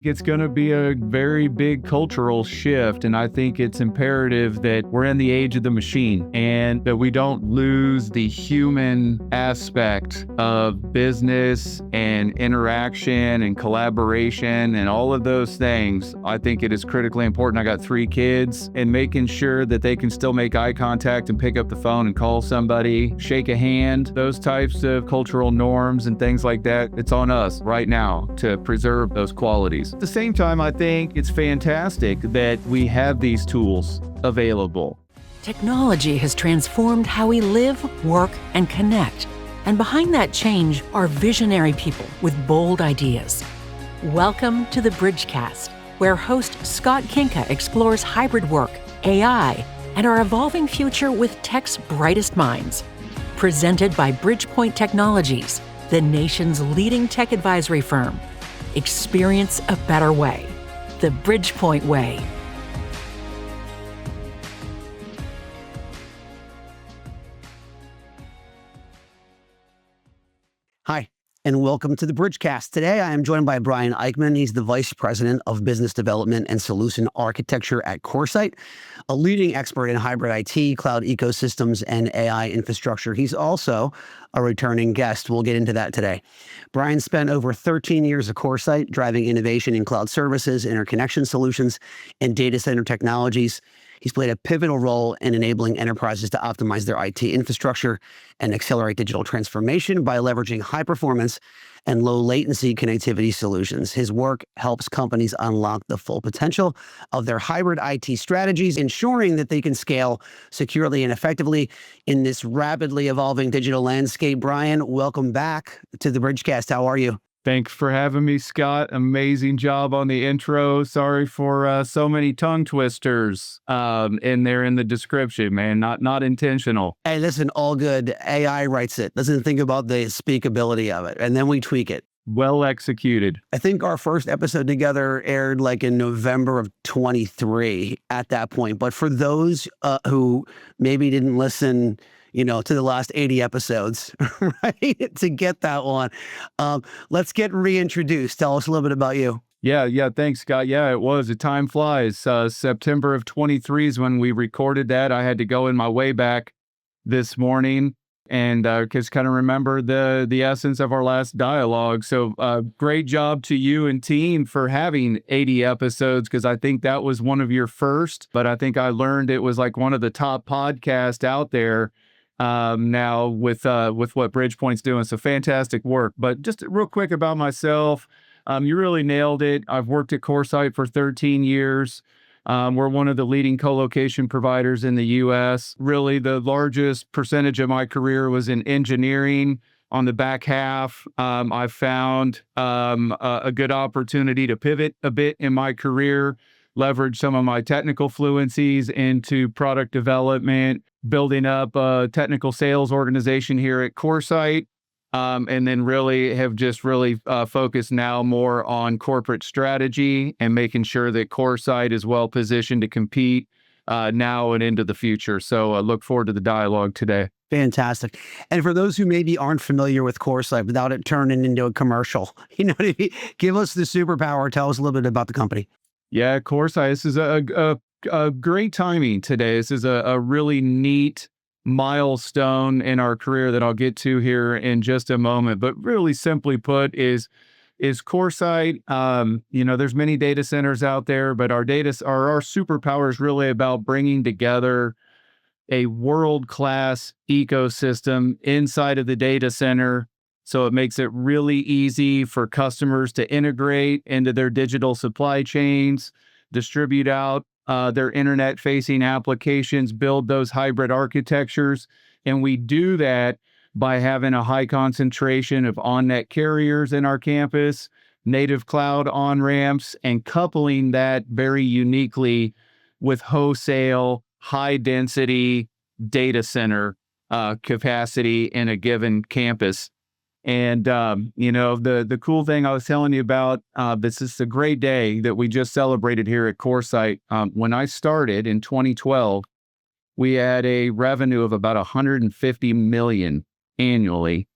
It's going to be a very big cultural shift, and I think it's imperative that we're in the age of the machine and that we don't lose the human aspect of business and interaction and collaboration and all of those things. I think it is critically important. I got 3 kids, and making sure that they can still make eye contact and pick up the phone and call somebody, shake a hand, those types of cultural norms and things like that. It's on us right now to preserve those qualities. At the same time, I think it's fantastic that we have these tools available. Technology has transformed how we live, work, and connect. And behind that change are visionary people with bold ideas. Welcome to the Bridgecast, where host Scott Kinka explores hybrid work, AI, and our evolving future with tech's brightest minds. Presented by Bridgepoint Technologies, the nation's leading tech advisory firm. Experience a better way. The Bridgepoint way. Hi, and welcome to the Bridgecast. Today, I am joined by Brian Eichman. He's the Vice President of Business Development and Solution Architecture at CoreSite, a leading expert in hybrid IT, cloud ecosystems, and AI infrastructure. He's also a returning guest. We'll get into that today. Brian spent over 13 years at CoreSite, driving innovation in cloud services, interconnection solutions, and data center technologies. He's played a pivotal role in enabling enterprises to optimize their IT infrastructure and accelerate digital transformation by leveraging high performance and low latency connectivity solutions. His work helps companies unlock the full potential of their hybrid IT strategies, ensuring that they can scale securely and effectively in this rapidly evolving digital landscape. Brian, welcome back to the Bridgecast. How are you? Thanks for having me, Scott. Amazing job on the intro. Sorry for so many tongue twisters in there in the description, man. Not intentional. Hey, listen, all good. AI writes it, doesn't think about the speakability of it, and then we tweak it. Well executed. I think our first episode together aired like in November of 23 at that point. But for those who maybe didn't listen, to the last 80 episodes, right, to get that one, let's get reintroduced. Tell us a little bit about you. Yeah. Thanks, Scott. Yeah, it was. Time flies. September of 23 is when we recorded that. I had to go in my way back this morning and just kind of remember the essence of our last dialogue. So great job to you and team for having 80 episodes, because I think that was one of your first, but I think I learned it was like one of the top podcasts out there now with what Bridgepoint's doing. So fantastic work. But just real quick about myself, you really nailed it. I've worked at CoreSite for 13 years. We're one of the leading co-location providers in the U.S. Really, the largest percentage of my career was in engineering. On the back half, I found a good opportunity to pivot a bit in my career, leverage some of my technical fluencies into product development, building up a technical sales organization here at CoreSite. And then really have just focused now more on corporate strategy and making sure that CoreSite is well positioned to compete now and into the future. So I look forward to the dialogue today. Fantastic. And for those who maybe aren't familiar with CoreSite, without it turning into a commercial, give us the superpower. Tell us a little bit about the company. Yeah, CoreSite, this is a great timing today. This is a really neat milestone in our career that I'll get to here in just a moment. But really simply put is CoreSite, there's many data centers out there, but our superpower is really about bringing together a world-class ecosystem inside of the data center. So it makes it really easy for customers to integrate into their digital supply chains, distribute out their internet-facing applications, build those hybrid architectures. And we do that by having a high concentration of on-net carriers in our campus, native cloud on-ramps, and coupling that very uniquely with wholesale, high-density data center capacity in a given campus. And, the cool thing I was telling you about, this is a great day that we just celebrated here at CoreSite. When I started in 2012, we had a revenue of about $150 million annually.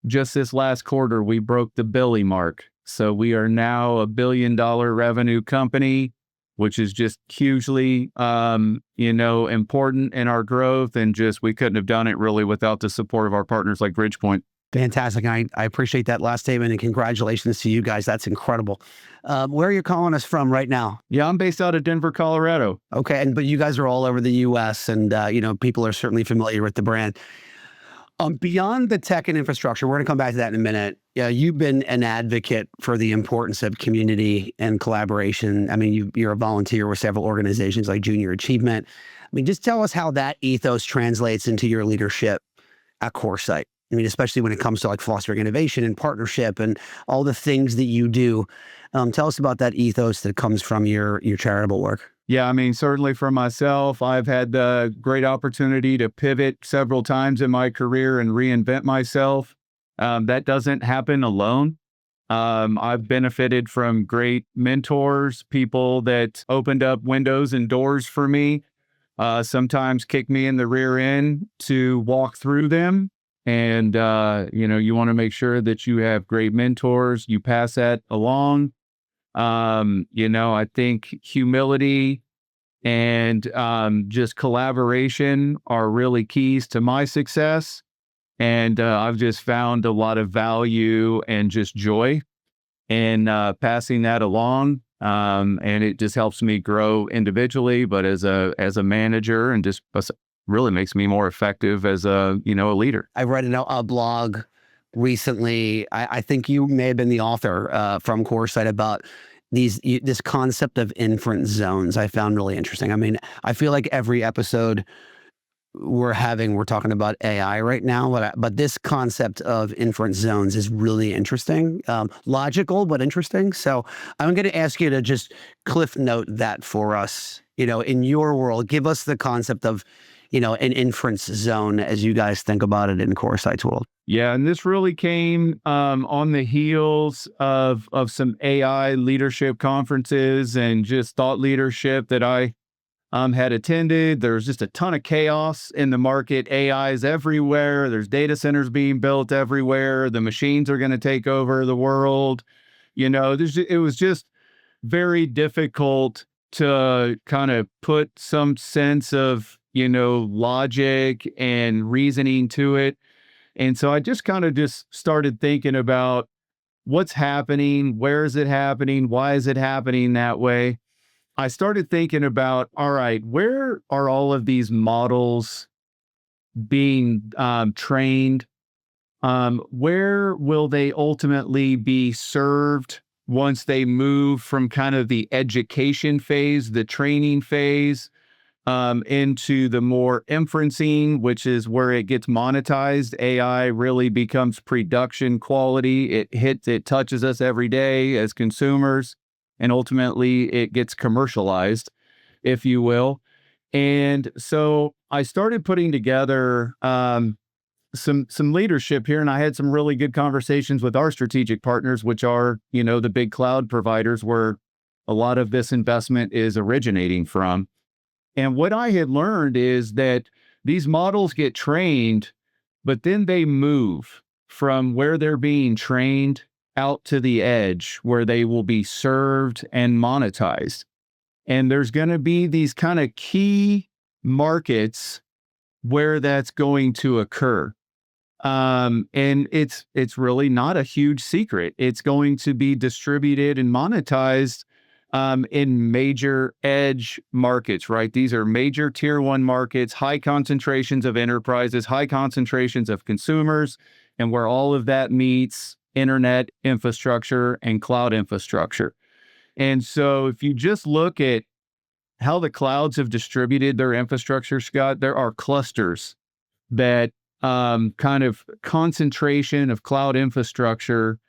Just this last quarter, we broke the billion mark So we are now a $1 billion revenue company, which is just hugely, important in our growth. And just, we couldn't have done it really without the support of our partners like Bridgepoint. Fantastic. I appreciate that last statement, and congratulations to you guys. That's incredible. Where are you calling us from right now? Yeah, I'm based out of Denver, Colorado. Okay. But you guys are all over the US, and, people are certainly familiar with the brand. Beyond the tech and infrastructure, we're going to come back to that in a minute. Yeah, you've been an advocate for the importance of community and collaboration. I mean, you're a volunteer with several organizations like Junior Achievement. I mean, just tell us how that ethos translates into your leadership at CoreSite. I mean, especially when it comes to like fostering innovation and partnership and all the things that you do. Tell us about that ethos that comes from your charitable work. Yeah, I mean, certainly for myself, I've had the great opportunity to pivot several times in my career and reinvent myself. That doesn't happen alone. I've benefited from great mentors, people that opened up windows and doors for me, sometimes kicked me in the rear end to walk through them. And, you want to make sure that you have great mentors, you pass that along. I think humility and just collaboration are really keys to my success. And I've just found a lot of value and just joy in passing that along. And it just helps me grow individually, but as a manager, and just really makes me more effective as a leader. I read a blog recently. I think you may have been the author from CoreSite about this concept of inference zones. I found really interesting. I mean, I feel like every episode we're talking about AI right now, but this concept of inference zones is really interesting, logical, but interesting. So I'm going to ask you to just cliff note that for us, in your world. Give us the concept of, an inference zone as you guys think about it in CoreSite's world. Yeah, and this really came on the heels of some AI leadership conferences and just thought leadership that I had attended. There's just a ton of chaos in the market. AI is everywhere. There's data centers being built everywhere. The machines are going to take over the world. It was just very difficult to kind of put some sense of, logic and reasoning to it. And so I just kind of just started thinking about what's happening, where is it happening, why is it happening that way? I started thinking about, all right, where are all of these models being trained? Where will they ultimately be served once they move from kind of the education phase, the training phase, into the more inferencing, which is where it gets monetized? AI really becomes production quality. It touches us every day as consumers, and ultimately it gets commercialized, if you will. And so I started putting together some leadership here, and I had some really good conversations with our strategic partners, which are, the big cloud providers where a lot of this investment is originating from. And what I had learned is that these models get trained, but then they move from where they're being trained out to the edge where they will be served and monetized. And there's going to be these kind of key markets where that's going to occur. And it's really not a huge secret. It's going to be distributed and monetized in major edge markets, right? These are major tier one markets, high concentrations of enterprises, high concentrations of consumers, and where all of that meets internet infrastructure and cloud infrastructure. And so if you just look at how the clouds have distributed their infrastructure, Scott, there are clusters that kind of concentration of cloud infrastructure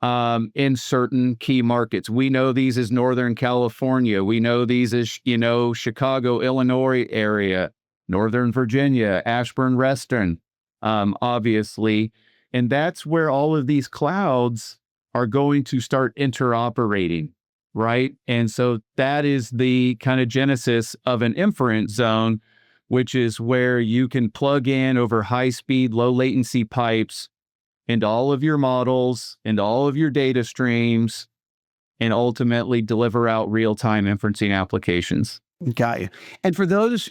in certain key markets. We know these as Northern California. We know these as, Chicago, Illinois area, Northern Virginia, Ashburn, Reston, obviously. And that's where all of these clouds are going to start interoperating, right? And so that is the kind of genesis of an inference zone, which is where you can plug in over high-speed, low-latency pipes into all of your models, into all of your data streams, and ultimately deliver out real-time inferencing applications. Got you. And for those,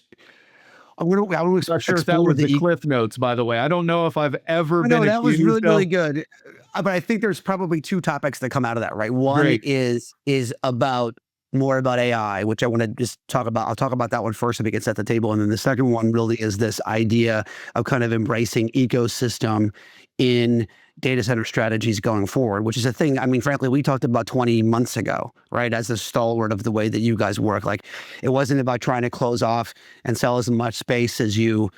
I want to Not sure if that explore was the cliff notes, by the way. I don't know if I've ever been No, that was accused really of. good. But I think there's probably two topics that come out of that, right? One Great. is about more about AI, which I want to just talk about. I'll talk about that one first so we can set the table. And then the second one really is this idea of kind of embracing ecosystem in data center strategies going forward, which is a thing, I mean, frankly, we talked about 20 months ago, right? As a stalwart of the way that you guys work. Like, it wasn't about trying to close off and sell as much space as you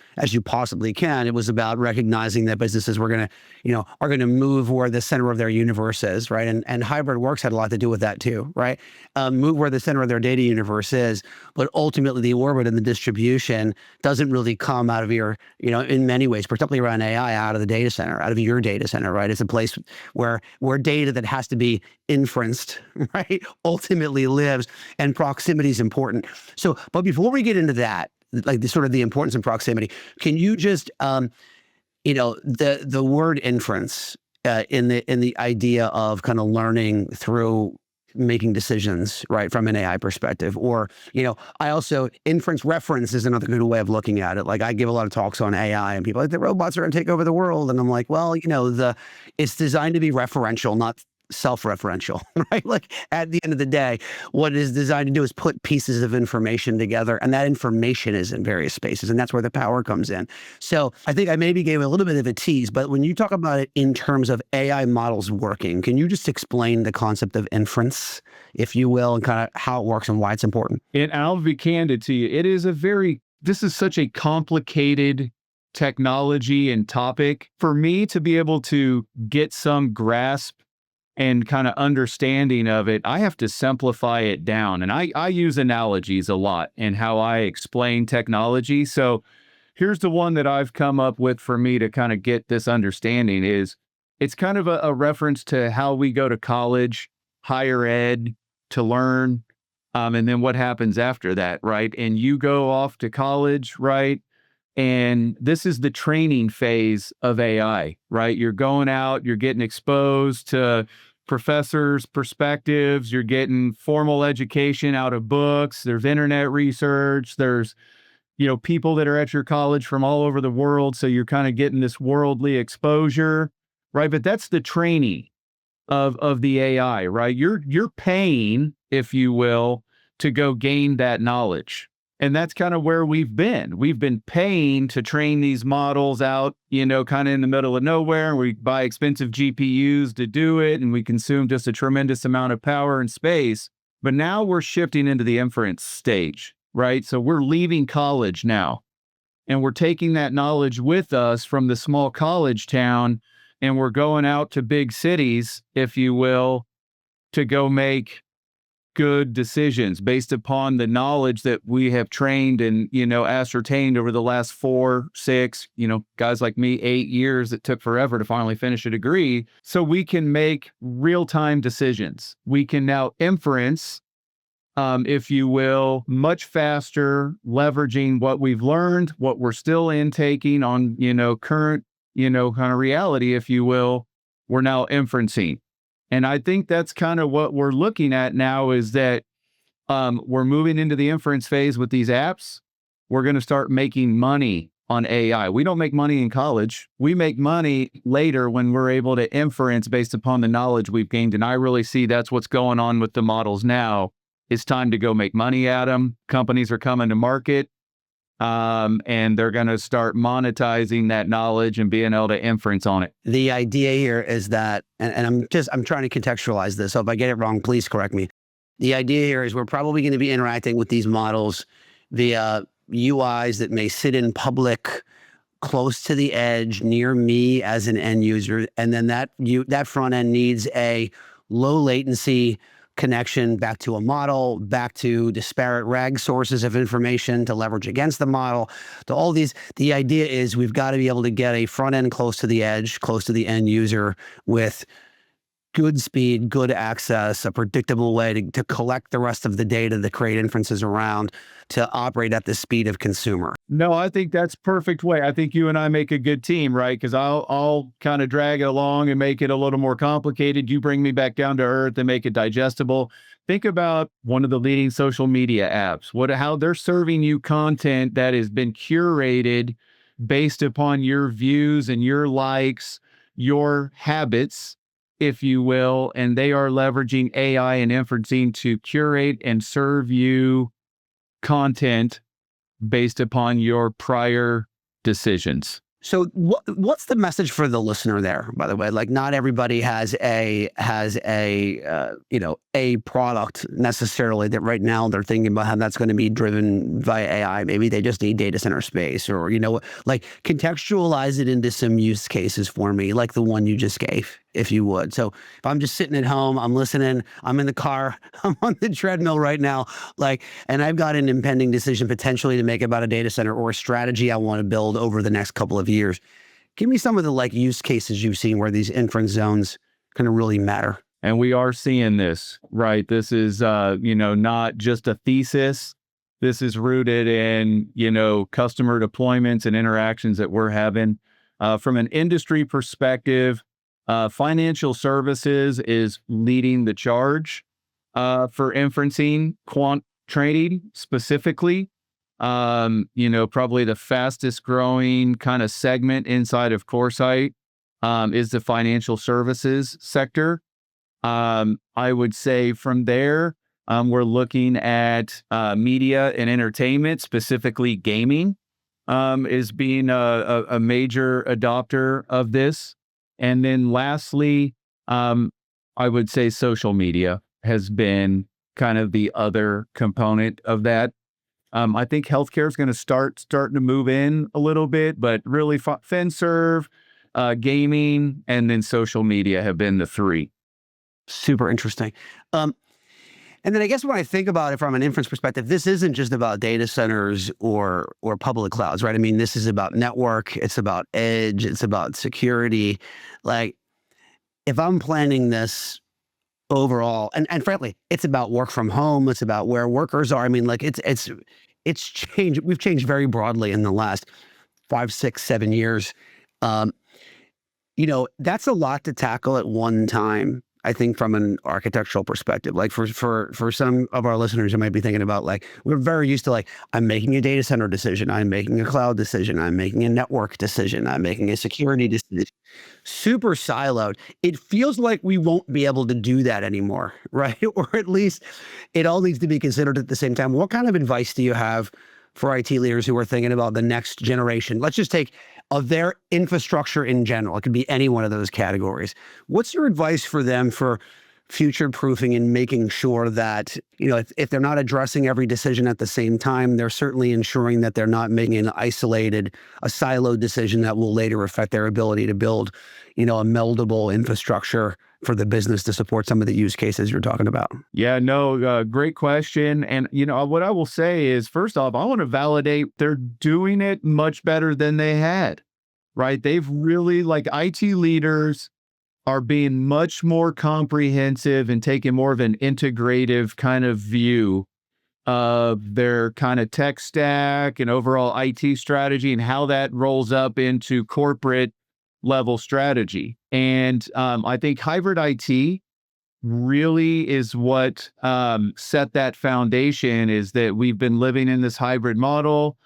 possibly can. It was about recognizing that businesses were going to, are going to move where the center of their universe is, right? And hybrid works had a lot to do with that too, right? Move where the center of their data universe is, but ultimately the orbit and the distribution doesn't really come out of your, in many ways, particularly around AI, out of the data center, out of your data center, right? It's a place where data that has to be inferenced, right, ultimately lives, and proximity is important. So, but before we get into that, like the sort of the importance of proximity, can you just, the word inference in the idea of kind of learning through making decisions, right, from an AI perspective, or, I also, inference reference is another good way of looking at it. Like, I give a lot of talks on AI and people are like, the robots are going to take over the world. And I'm like, well, it's designed to be referential, not self-referential, right? Like, at the end of the day, what it is designed to do is put pieces of information together, and that information is in various spaces, and that's where the power comes in. So I think I maybe gave a little bit of a tease, but when you talk about it in terms of AI models working, can you just explain the concept of inference, if you will, and kind of how it works and why it's important? And I'll be candid to you. This is such a complicated technology and topic. For me to be able to get some grasp and kind of understanding of it, I have to simplify it down. And I use analogies a lot in how I explain technology. So here's the one that I've come up with for me to kind of get this understanding is it's kind of a reference to how we go to college, higher ed, to learn, and then what happens after that, right? And you go off to college, right? And this is the training phase of AI, right? You're going out, you're getting exposed to professors' perspectives, you're getting formal education out of books, there's internet research, there's, people that are at your college from all over the world. So you're kind of getting this worldly exposure, right? But that's the training of the AI, right? You're paying, if you will, to go gain that knowledge. And that's kind of where we've been. We've been paying to train these models out, kind of in the middle of nowhere. We buy expensive GPUs to do it, and we consume just a tremendous amount of power and space. But now we're shifting into the inference stage, right? So we're leaving college now, and we're taking that knowledge with us from the small college town, and we're going out to big cities, if you will, to go make good decisions based upon the knowledge that we have trained and, ascertained over the last 4, 6, guys like me, 8 years. It took forever to finally finish a degree. So we can make real-time decisions. We can now inference, if you will, much faster, leveraging what we've learned, what we're still intaking on, current, kind of reality, if you will. We're now inferencing. And I think that's kind of what we're looking at now is that we're moving into the inference phase with these apps. We're going to start making money on AI. We don't make money in college. We make money later when we're able to inference based upon the knowledge we've gained. And I really see that's what's going on with the models now. It's time to go make money at them. Companies are coming to market. And they're going to start monetizing that knowledge and being able to inference on it. The idea here is that, and I'm trying to contextualize this. So if I get it wrong, please correct me. The idea here is we're probably going to be interacting with these models via UIs that may sit in public, close to the edge, near me as an end user. And then that front end needs a low latency connection back to a model, back to disparate RAG sources of information to leverage against the model, to all these. The idea is we've got to be able to get a front end close to the edge, close to the end user with good speed, good access, a predictable way to collect the rest of the data, to create inferences around, to operate at the speed of consumer. No, I think that's perfect way. I think you and I make a good team, right? Because I'll kind of drag it along and make it a little more complicated. You bring me back down to earth and make it digestible. Think about one of the leading social media apps. How they're serving you content that has been curated based upon your views and your likes, your habits, if you will, and they are leveraging AI and inferencing to curate and serve you content based upon your prior decisions. So what's the message for the listener there, by the way? Like, not everybody has a product necessarily that right now they're thinking about how that's going to be driven via AI. Maybe they just need data center space, or, like, contextualize it into some use cases for me, like the one you just gave, if you would. So if I'm just sitting at home, I'm listening, I'm in the car, I'm on the treadmill right now, and I've got an impending decision potentially to make about a data center or a strategy I want to build over the next couple of years. Give me some of the use cases you've seen where these inference zones kind of really matter. And we are seeing this, right? This is, not just a thesis. This is rooted in, customer deployments and interactions that we're having. From an industry perspective, financial services is leading the charge for inferencing, quant trading specifically. Probably the fastest growing kind of segment inside of CoreSite is the financial services sector. I would say from there, we're looking at media and entertainment, specifically gaming, is being a major adopter of this. And then lastly, I would say social media has been kind of the other component of that. I think healthcare is going to starting to move in a little bit, but really FinServe, gaming, and then social media have been the three. Super interesting. And then I guess when I think about it from an inference perspective, this isn't just about data centers or public clouds, right? I mean, this is about network, it's about edge, it's about security. Like, if I'm planning this overall, and frankly, it's about work from home, it's about where workers are. I mean, it's changed. We've changed very broadly in the last 5, 6, 7 years. That's a lot to tackle at one time. I think from an architectural perspective, like for some of our listeners who might be thinking about, we're very used to, I'm making a data center decision, I'm making a cloud decision, I'm making a network decision, I'm making a security decision. Super siloed. It feels like we won't be able to do that anymore, right? Or at least it all needs to be considered at the same time. What kind of advice do you have for IT leaders who are thinking about the next generation? Let's just take of their infrastructure in general. It could be any one of those categories. What's your advice for them for future proofing and making sure that, if they're not addressing every decision at the same time, they're certainly ensuring that they're not making a siloed decision that will later affect their ability to build, a meldable infrastructure for the business to support some of the use cases you're talking about? Yeah, no, great question. And, what I will say is, first off, I want to validate they're doing it much better than they had, right? They've really, IT leaders are being much more comprehensive and taking more of an integrative kind of view of their kind of tech stack and overall IT strategy and how that rolls up into corporate level strategy. And I think hybrid IT really is what set that foundation, is that we've been living in this hybrid model.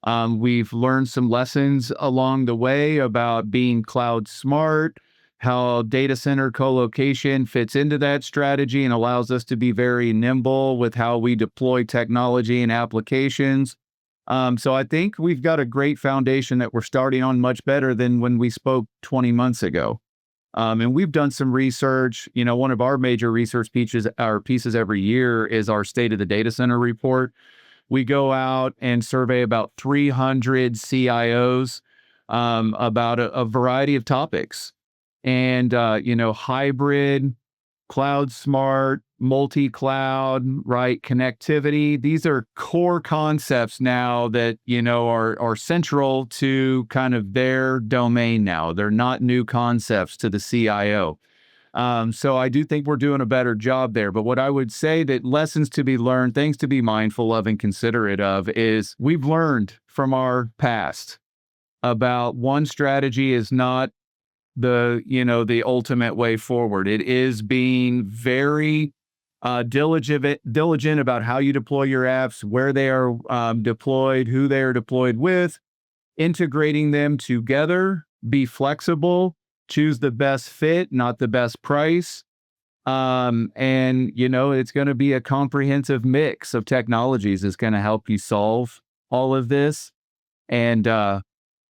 We've learned some lessons along the way about being cloud smart, how data center co-location fits into that strategy and allows us to be very nimble with how we deploy technology and applications. So I think we've got a great foundation that we're starting on, much better than when we spoke 20 months ago. And we've done some research. One of our major research pieces every year is our State of the Data Center report. We go out and survey about 300 CIOs about a variety of topics. And, hybrid, cloud smart, multi-cloud, right, connectivity. These are core concepts now that, are central to kind of their domain now. They're not new concepts to the CIO. So I do think we're doing a better job there. But what I would say that lessons to be learned, things to be mindful of and considerate of is we've learned from our past about one strategy is not the ultimate way forward. It is being very diligent about how you deploy your apps, where they are deployed, who they are deployed with, integrating them together, be flexible, choose the best fit, not the best price. And it's going to be a comprehensive mix of technologies that's going to help you solve all of this. And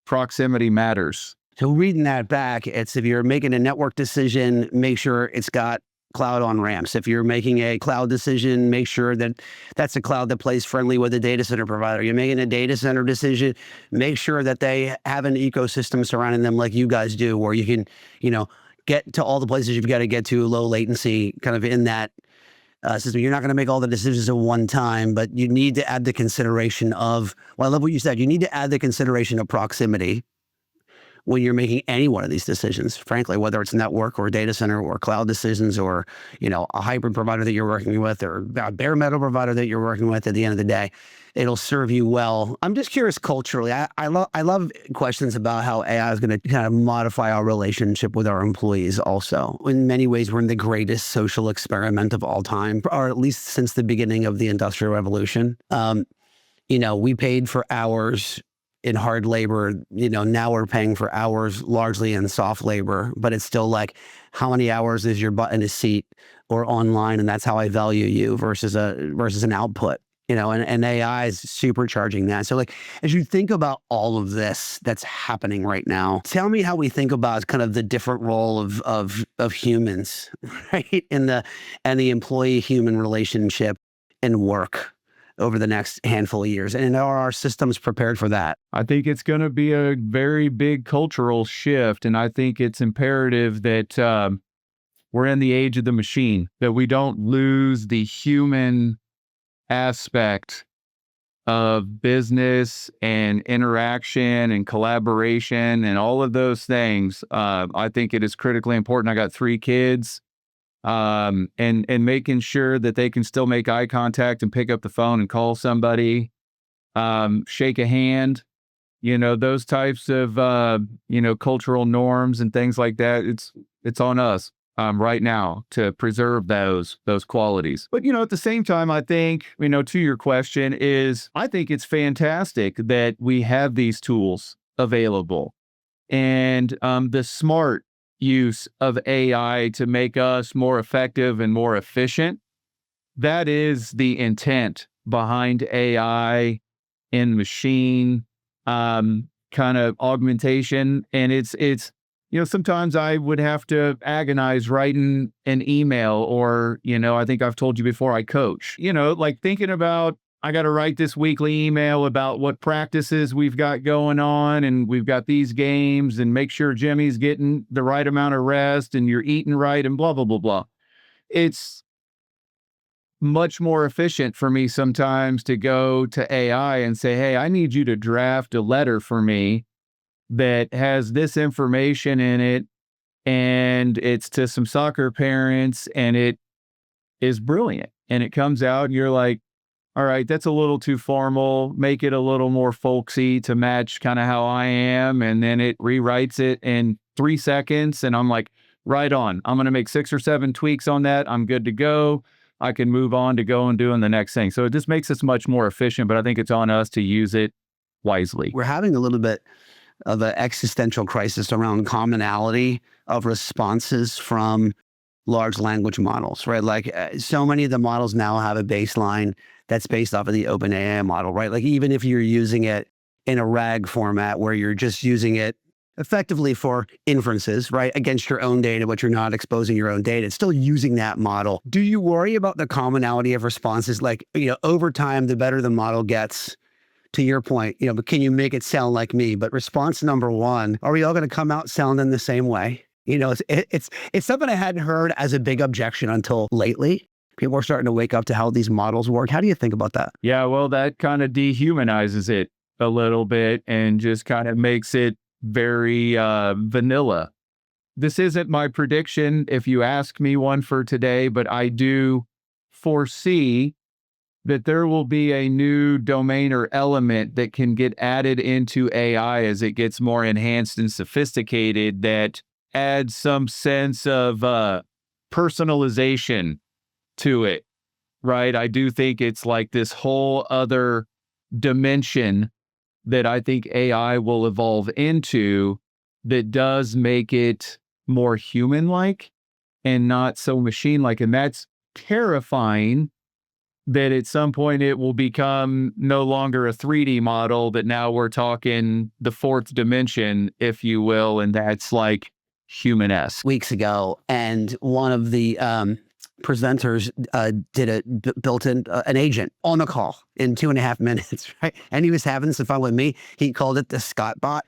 proximity matters. So reading that back, it's if you're making a network decision, make sure it's got cloud on ramps. If you're making a cloud decision, make sure that that's a cloud that plays friendly with a data center provider. You're making a data center decision, make sure that they have an ecosystem surrounding them like you guys do, where you can, get to all the places you've got to get to, low latency, kind of in that system. You're not going to make all the decisions at one time, but you need to add the consideration of, well, I love what you said. You need to add the consideration of proximity when you're making any one of these decisions, frankly, whether it's network or data center or cloud decisions or, a hybrid provider that you're working with or a bare metal provider that you're working with. At the end of the day, it'll serve you well. I'm just curious culturally. I love questions about how AI is going to kind of modify our relationship with our employees also. In many ways, we're in the greatest social experiment of all time, or at least since the beginning of the Industrial Revolution. We paid for hours in hard labor, now we're paying for hours largely in soft labor, but it's still like, how many hours is your butt in a seat or online? And that's how I value you versus an output, and AI is supercharging that. So as you think about all of this that's happening right now, tell me how we think about kind of the different role of humans, right? And the employee human relationship in work over the next handful of years. And are our systems prepared for that? I think it's going to be a very big cultural shift. And I think it's imperative that we're in the age of the machine, that we don't lose the human aspect of business and interaction and collaboration and all of those things. I think it is critically important. I got 3 kids. And making sure that they can still make eye contact and pick up the phone and call somebody, shake a hand, those types of, cultural norms and things like that. It's on us, right now to preserve those qualities. But, at the same time, I think, to your question I think it's fantastic that we have these tools available and, the smart use of AI to make us more effective and more efficient. That is the intent behind AI in machine kind of augmentation. And it's sometimes I would have to agonize writing an email or, I think I've told you before, I coach, like thinking about, I got to write this weekly email about what practices we've got going on, and we've got these games, and make sure Jimmy's getting the right amount of rest and you're eating right and blah, blah, blah, blah. It's much more efficient for me sometimes to go to AI and say, hey, I need you to draft a letter for me that has this information in it, and it's to some soccer parents, and it is brilliant. And it comes out and you're like, all right, that's a little too formal. Make it a little more folksy to match kind of how I am. And then it rewrites it in 3 seconds. And I'm like, right on. I'm going to make 6 or 7 tweaks on that. I'm good to go. I can move on to go and doing the next thing. So it just makes us much more efficient, but I think it's on us to use it wisely. We're having a little bit of an existential crisis around commonality of responses from large language models, right? Like so many of the models now have a baseline that's based off of the OpenAI model, right? Like even if you're using it in a RAG format where you're just using it effectively for inferences, right, against your own data, but you're not exposing your own data, it's still using that model. Do you worry about the commonality of responses? Like, over time, the better the model gets, to your point, but can you make it sound like me? But response number 1, are we all going to come out sounding the same way? It's something I hadn't heard as a big objection until lately. People are starting to wake up to how these models work. How do you think about that? Yeah, well, that kind of dehumanizes it a little bit and just kind of makes it very vanilla. this isn't my prediction if you ask me one for today, but I do foresee that there will be a new domain or element that can get added into AI as it gets more enhanced and sophisticated that adds some sense of personalization to it, right? I do think it's like this whole other dimension that I think AI will evolve into that does make it more human-like and not so machine-like. And that's terrifying that at some point it will become no longer a 3D model, that now we're talking the fourth dimension, if you will, and that's like human-esque. Weeks ago, and one of the presenters built in an agent on the call in 2.5 minutes, right? And he was having some fun with me. He called it the Scott bot.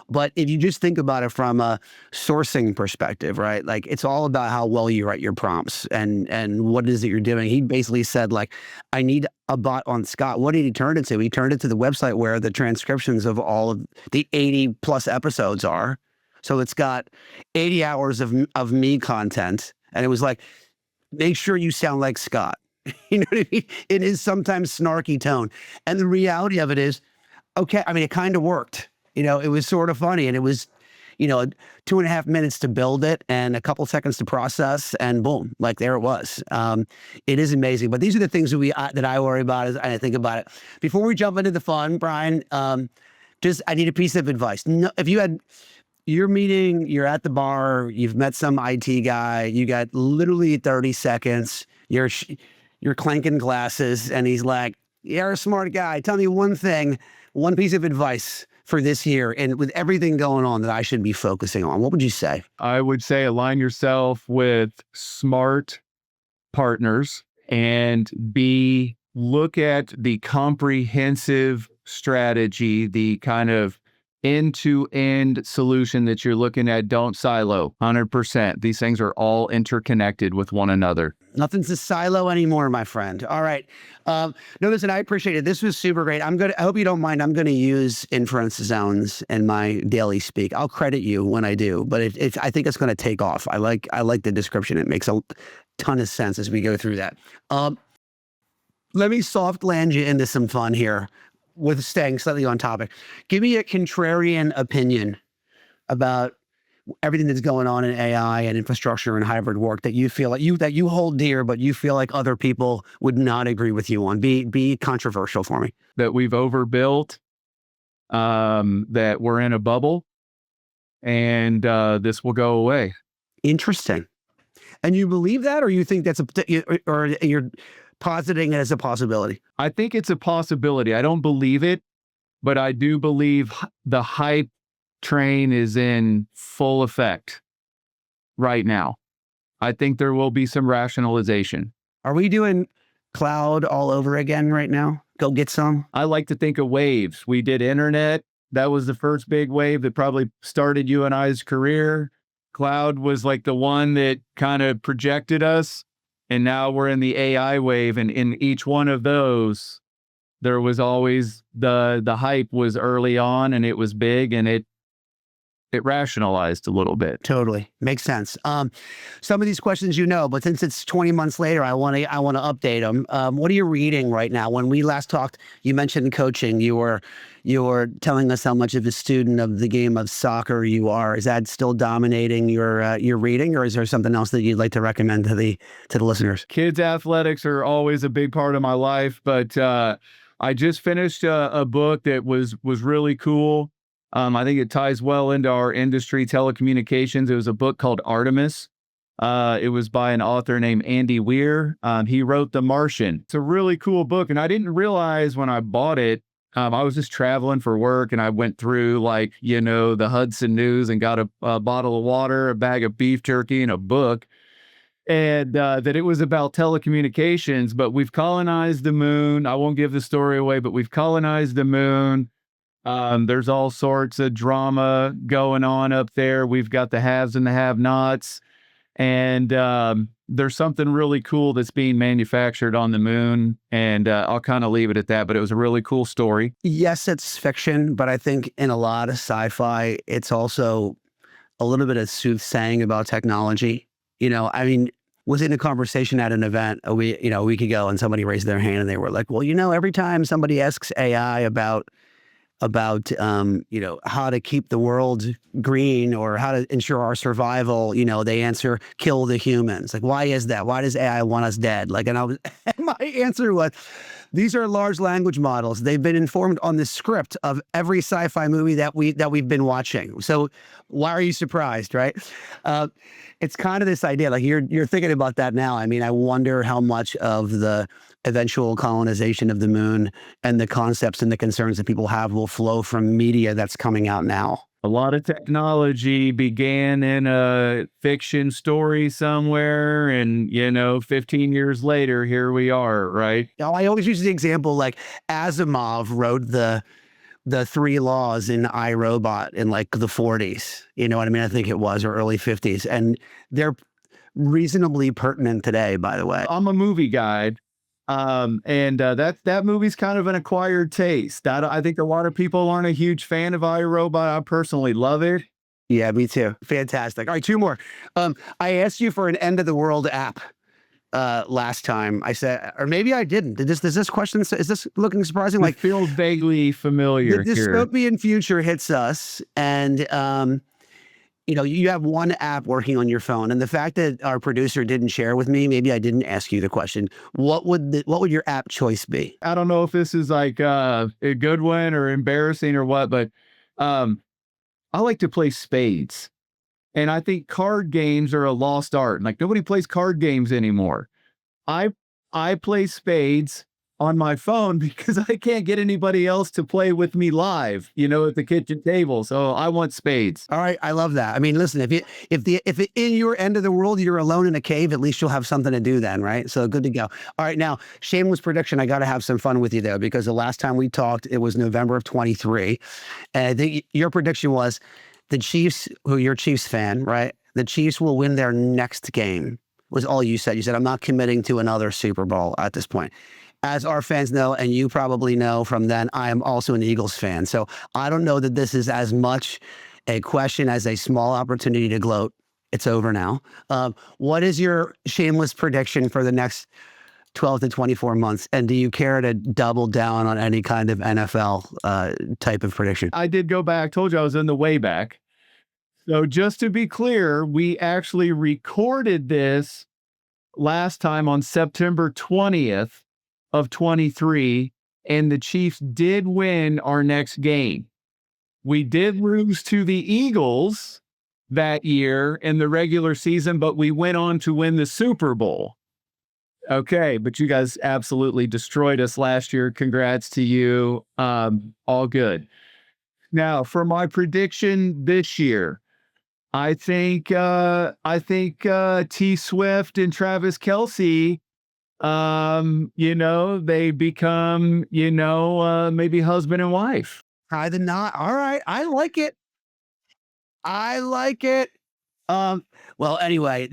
But if you just think about it from a sourcing perspective, right? Like, it's all about how well you write your prompts and what it is that you're doing. He basically said, like, I need a bot on Scott. What did he turn it to? He turned it to the website where the transcriptions of all of the 80 plus episodes are. So it's got 80 hours of me content. And it was like, make sure you sound like Scott. You know what I mean? It is sometimes snarky tone. And the reality of it is, okay, I mean, it kind of worked. You know, it was sort of funny, and it was, 2.5 minutes to build it and a couple seconds to process, and boom, like there it was. It is amazing. But these are the things that I worry about as I think about it. Before we jump into the fun, Brian, I need a piece of advice. No, if you're meeting, you're at the bar, you've met some IT guy, you got literally 30 seconds, you're clanking glasses, and he's like, you're a smart guy. Tell me one piece of advice for this year, and with everything going on, that I should be focusing on. What would you say? I would say align yourself with smart partners and look at the comprehensive strategy, the kind of end-to-end solution that you're looking at. Don't silo 100%. These things are all interconnected with one another. Nothing's a silo anymore, my friend. All right. No, listen, I appreciate it. This was super great. I hope you don't mind. I'm going to use inference zones in my daily speak. I'll credit you when I do, but I think it's going to take off. I like the description. It makes a ton of sense as we go through that. Let me soft land you into some fun here with staying slightly on topic. Give me a contrarian opinion about everything that's going on in AI and infrastructure and hybrid work that you feel like you hold dear, but you feel like other people would not agree with you on. Be controversial for me. That we've overbuilt, that we're in a bubble, and this will go away. Interesting. And you believe that, or you think or you're positing it as a possibility? I think it's a possibility. I don't believe it, but I do believe the hype train is in full effect right now. I think there will be some rationalization. Are we doing cloud all over again right now? Go get some. I like to think of waves. We did internet. That was the first big wave that probably started you and I's career. Cloud was like the one that kind of projected us. And now we're in the AI wave. And in each one of those, there was always the hype was early on, and it was big, and it rationalized a little bit. Totally. Makes sense. Some of these questions but since it's 20 months later, I want to update them. What are you reading right now? When we last talked, you mentioned coaching. You were telling us how much of a student of the game of soccer you are. Is that still dominating your reading, or is there something else that you'd like to recommend to the listeners? Kids athletics are always a big part of my life, but I just finished a book that was really cool. I think it ties well into our industry, telecommunications. It was a book called Artemis. It was by an author named Andy Weir. He wrote The Martian. It's a really cool book, and I didn't realize when I bought it. I was just traveling for work, and I went through the Hudson News and got a bottle of water, a bag of beef jerky, and a book. And that it was about telecommunications, but we've colonized the moon. I won't give the story away, but we've colonized the moon. There's all sorts of drama going on up there. We've got the haves and the have-nots. And there's something really cool that's being manufactured on the moon. And I'll kind of leave it at that. But it was a really cool story. Yes, it's fiction, but I think in a lot of sci-fi, it's also a little bit of soothsaying about technology. I mean, was in a conversation at an event a week ago, and somebody raised their hand and they were like, well, every time somebody asks AI about how to keep the world green or how to ensure our survival, they answer, kill the humans. Like, why is that? Why does AI want us dead? Like, and my answer was, these are large language models. They've been informed on the script of every sci-fi movie that we've been watching. So why are you surprised, right? It's kind of this idea, like you're thinking about that now. I mean, I wonder how much of the eventual colonization of the moon and the concepts and the concerns that people have will flow from media that's coming out now. A lot of technology began in a fiction story somewhere, and 15 years later, here we are, right? I always use the example, like Asimov wrote the 3 laws in iRobot in like the 40s. You know what I mean? I think it was, or early 50s. And they're reasonably pertinent today, by the way. I'm a movie guide. And that movie's kind of an acquired taste. I think a lot of people aren't a huge fan of iRobot. I personally love it. Yeah, me too. Fantastic. All right, 2 more. I asked you for an end of the world app last time. I said, or maybe I didn't. Is this looking surprising? Like, feels vaguely familiar. The dystopian future hits us, and you have one app working on your phone, and the fact that our producer didn't share with me, maybe I didn't ask you the question. What would your app choice be? I don't know if this is like a good one or embarrassing or what, but I like to play spades, and I think card games are a lost art. Like, nobody plays card games anymore. I play spades on my phone because I can't get anybody else to play with me live, at the kitchen table. So I want spades. All right. I love that. I mean, listen, if in your end of the world, you're alone in a cave, at least you'll have something to do then, right? So good to go. All right. Now, shameless prediction. I got to have some fun with you though, because the last time we talked, it was November of 23. And I think your prediction was the Chiefs, who you're a Chiefs fan, right? The Chiefs will win their next game, was all you said. You said, I'm not committing to another Super Bowl at this point. As our fans know, and you probably know from then, I am also an Eagles fan. So I don't know that this is as much a question as a small opportunity to gloat. It's over now. What is your shameless prediction for the next 12 to 24 months? And do you care to double down on any kind of NFL type of prediction? I did go back. Told you I was in the way back. So just to be clear, we actually recorded this last time on September 20th. Of 23, and the Chiefs did win our next game. We did lose to the Eagles that year in the regular season, but we went on to win the Super Bowl. Okay, but you guys absolutely destroyed us last year. Congrats to you. All good. Now, for my prediction this year, I think T Swift and Travis Kelce, they become, maybe husband and wife. Tie the knot. All right. I like it. Well, anyway,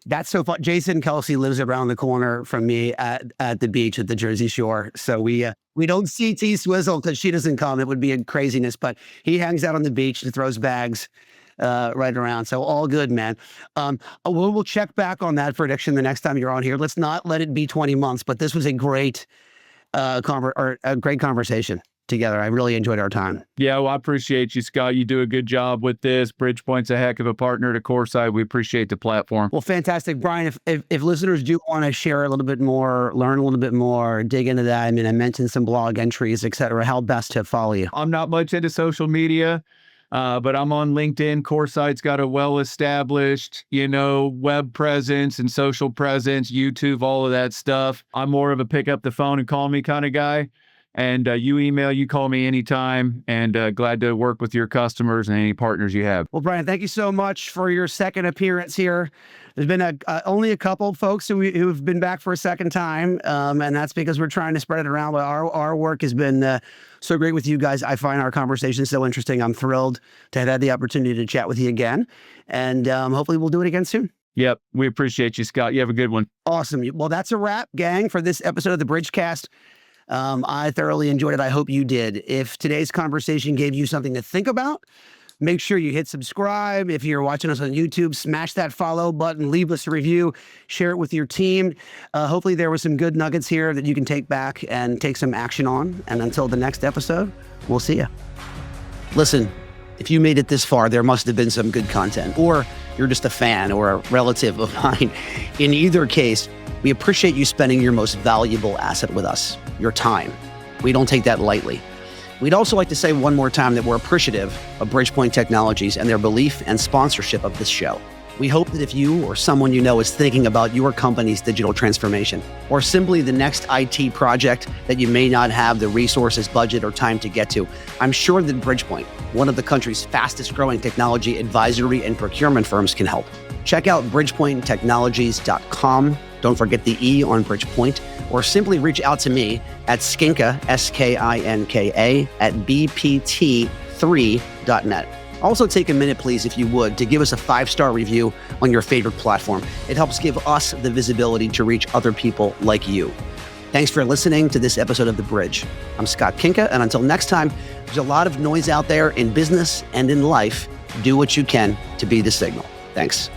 that's so fun. Jason Kelce lives around the corner from me at the beach at the Jersey Shore. So we don't see T Swizzle because she doesn't come. It would be a craziness, but he hangs out on the beach and throws bags right around. So all good, man. We'll check back on that prediction the next time you're on here. Let's not let it be 20 months, but this was a great conversation together. I really enjoyed our time. Yeah, well, I appreciate you, Scott. You do a good job with this. Bridgepoint's a heck of a partner to CoreSite. We appreciate the platform. Well, fantastic. Brian, if listeners do want to share a little bit more, learn a little bit more, dig into that, I mean, I mentioned some blog entries, et cetera, how best to follow you? I'm not much into social media. But I'm on LinkedIn. CoreSite's got a well-established, web presence and social presence, YouTube, all of that stuff. I'm more of a pick up the phone and call me kind of guy. And you call me anytime, and glad to work with your customers and any partners you have. Well, Brian, thank you so much for your second appearance here. There's been only a couple folks who've been back for a second time, and that's because we're trying to spread it around. But our work has been so great with you guys. I find our conversation so interesting. I'm thrilled to have had the opportunity to chat with you again, and hopefully we'll do it again soon. Yep, we appreciate you, Scott. You have a good one. Awesome. Well, that's a wrap, gang, for this episode of the Bridgecast. I thoroughly enjoyed it. I hope you did. If today's conversation gave you something to think about, Make sure you hit subscribe. If you're watching us on YouTube, smash that follow button, leave us a review, share it with your team. Hopefully there were some good nuggets here that you can take back and take some action on. And until the next episode, we'll see you. Listen, if you made it this far, there must have been some good content, or you're just a fan or a relative of mine. In either case, we appreciate you spending your most valuable asset with us, your time. We don't take that lightly. We'd also like to say one more time that we're appreciative of Bridgepoint Technologies and their belief and sponsorship of this show. We hope that if you or someone you know is thinking about your company's digital transformation, or simply the next IT project that you may not have the resources, budget, or time to get to, I'm sure that Bridgepoint, one of the country's fastest growing technology advisory and procurement firms, can help. Check out bridgepointtechnologies.com. Don't forget the E on Bridgepoint, or simply reach out to me at Skinka, SKINKA, at bpt3.net. Also take a minute, please, if you would, to give us a 5-star review on your favorite platform. It helps give us the visibility to reach other people like you. Thanks for listening to this episode of The Bridge. I'm Scott Kinka, and until next time, there's a lot of noise out there in business and in life. Do what you can to be the signal. Thanks.